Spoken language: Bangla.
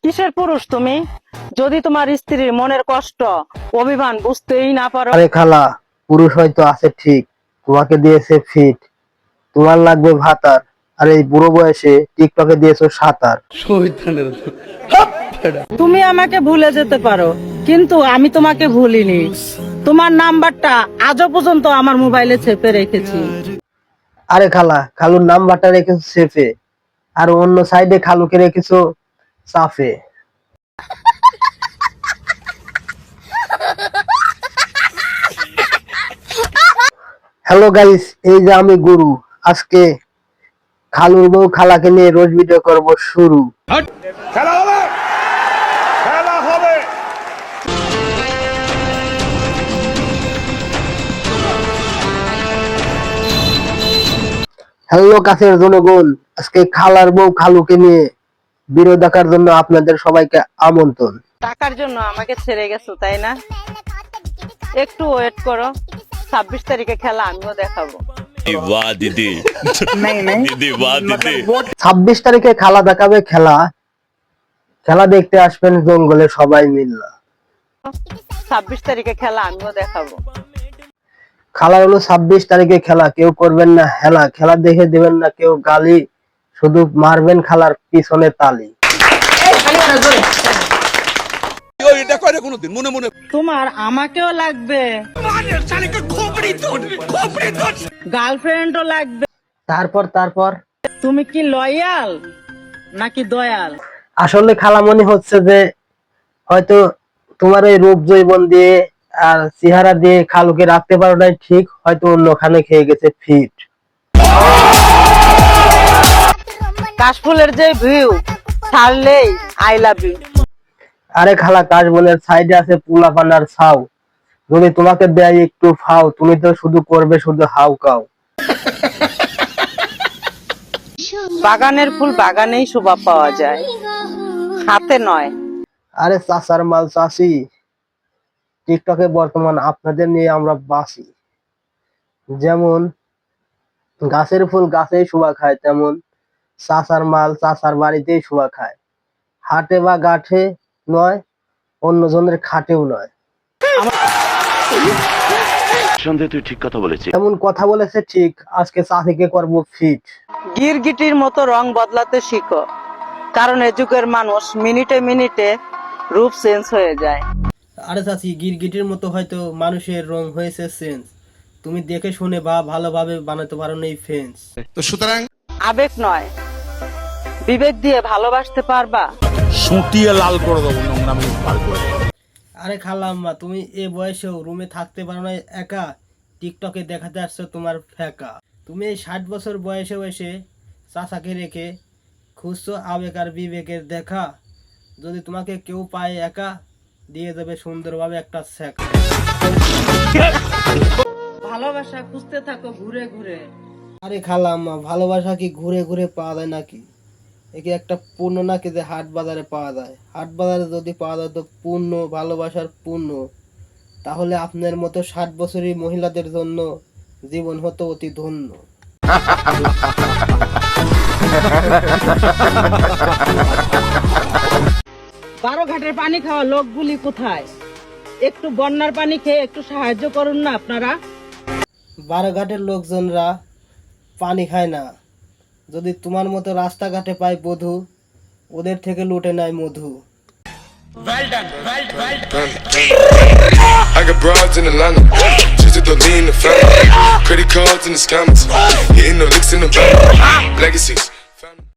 কিসের পুরুষ তুমি, যদি তোমার স্ত্রীর মনের কষ্ট অভিমান বুঝতেই না পারো? আরে খালা, পুরুষ হয়তো আছে ঠিক, তোমাকে দিয়েছে ফিট, তোমার লাগবে ভাতার, আর এই বুড়ো বয়সে টিকটকে দিয়েছো সাঁতার। তুমি আমাকে ভুলে যেতে পারো, কিন্তু আমি তোমাকে ভুলিনি। তোমার নাম্বারটা আজও পর্যন্ত আমার মোবাইলে চেপে রেখেছি। আরে খালা, খালুর নাম্বারটা রেখেছো সেফে, আর অন্য সাইডে খালুকে রেখেছো সাফে। হ্যালো গাইস, এই যে আমি গুরু। আজকে খালুর বউ খালাকে নিয়ে রোজ ভিডিও করব শুরু। খেলা হবে, খেলা হবে। হ্যালো কাছের জনগণ, আজকে খালার বউ খালুকে নিয়ে ভিডিও দেখার জন্য আপনাদের সবাইকে আমন্ত্রণ। টাকার জন্য আমাকে ছেড়ে গেছো তাই না? একটু ওয়েট করো, 26 তারিখে খেলা আমিও দেখাবো। वाह दीदी दीदी वाह दीदी 26 তারিখে খালা দেখাবে খেলা। খেলা দেখতে আসবেন জঙ্গলে সবাই মিল্লা। 26 তারিখে খেলা আমিও দেখাবো। খেলা হলো 26 তারিখে খেলা, কেউ করবেন না হেলা। খেলা দেখে দেবেন না কেউ গালি, শুধু মারবেন খালার পিছনে তালি। এটা করে কোনোদিন মনে মনে তোমার আমাকেও লাগবে, গার্লফ্রেন্ডও লাগবে। তারপর তুমি কি লয়াল নাকি দয়াল? আসলে খালা মনে হচ্ছে যে হয়তো তোমার এই রূপ যৌবন দিয়ে আর চেহারা দিয়ে খালুকে রাখতে পারো নাই ঠিক, হয়তো অন্যখানে খেয়ে গেছে ফিট। কাশফুলের যে ভিউ ছাড়লেই আই লাভ ইউ। আরে খালা, কাশবনের সাইডে আছে পুলাপানার ছাউ, যদি তোমাকে দেয় একটু ফাও, তুমি তো শুধু করবে শুধু হাউ কাউ। বাগানের ফুল বাগানেই শোভা পাওয়া যায়, হাতে নয়। আরে চাচার মাল চাষি, টিকটকে বর্তমান আপনাদের নিয়ে আমরা বাসি। যেমন গাছের ফুল গাছেই শোভা খায়, তেমন চাচার মাল চাচার বাড়িতেই শোভা খায়। হাটে বা গাঠে নয়, অন্যজনের খাটেও নয়। সন্দেহ তুই ঠিক কথা বলেছিস এমন কথা বলেছে ঠিক, আজকে চাষিকে করবো ফিট। গিরগিটির মতো রং বদলাতে শিখো, কারণ এ যুগের মানুষ মিনিটে মিনিটে রূপ চেঞ্জ হয়ে যায়। আরে চাচি, গিরগিটির মতো হয়তো মানুষের রং হয়েছে চেঞ্জ, তুমি দেখে শুনে বা ভালোভাবে বানাতে পারো না এই ফেন্স। তো সুতরাং আবেগ নয়, বিবেক দিয়ে ভালোবাসতে পারবা? সুটিয়ে লাল করে দেবো, নোংরামি বার করে দেবো। আরে খালাম্মা, তুমি এ বয়সেও রুমে থাকতে পারো না একা, টিকটকে দেখাতে আসছো তোমার ফেকা। তুমি এই 60 বছর বয়সেও এসে চাচাকে রেখে খুঁজছো আবেগ আর বিবেকের দেখা, যদি তোমাকে কেউ পায় একা, দিয়ে দেবে সুন্দরভাবে একটা শেখা। ভালোবাসা খুঁজতে থাকো ঘুরে ঘুরে। আরে খালাম্মা, ভালোবাসা কি ঘুরে ঘুরে পাওয়া যায় নাকি? একে একটা পূর্ণ নাকি যে হাট বাজারে পাওয়া যায়? হাট বাজারে যদি পাওয়া যায় তো পূর্ণ ভালোবাসার পূর্ণ, তাহলে আপনার মতো 60 বছরই মহিলাদের জন্য জীবন হতো অতি ধন্য। বারো ঘাটের পানি খাওয়া লোকগুলি কোথায়? একটু বন্যার পানি খেয়ে একটু সাহায্য করুন না আপনারা। বারোঘাটের লোকজনরা পানি খায় না, যদি তোমার মতো রাস্তাঘাটে পায় বধূ, ওদের থেকে লুটে নেয় মধু। I got broads in Atlanta, just to lean the family. Credit cards in the scammers, hitting the licks in the van. Legacies.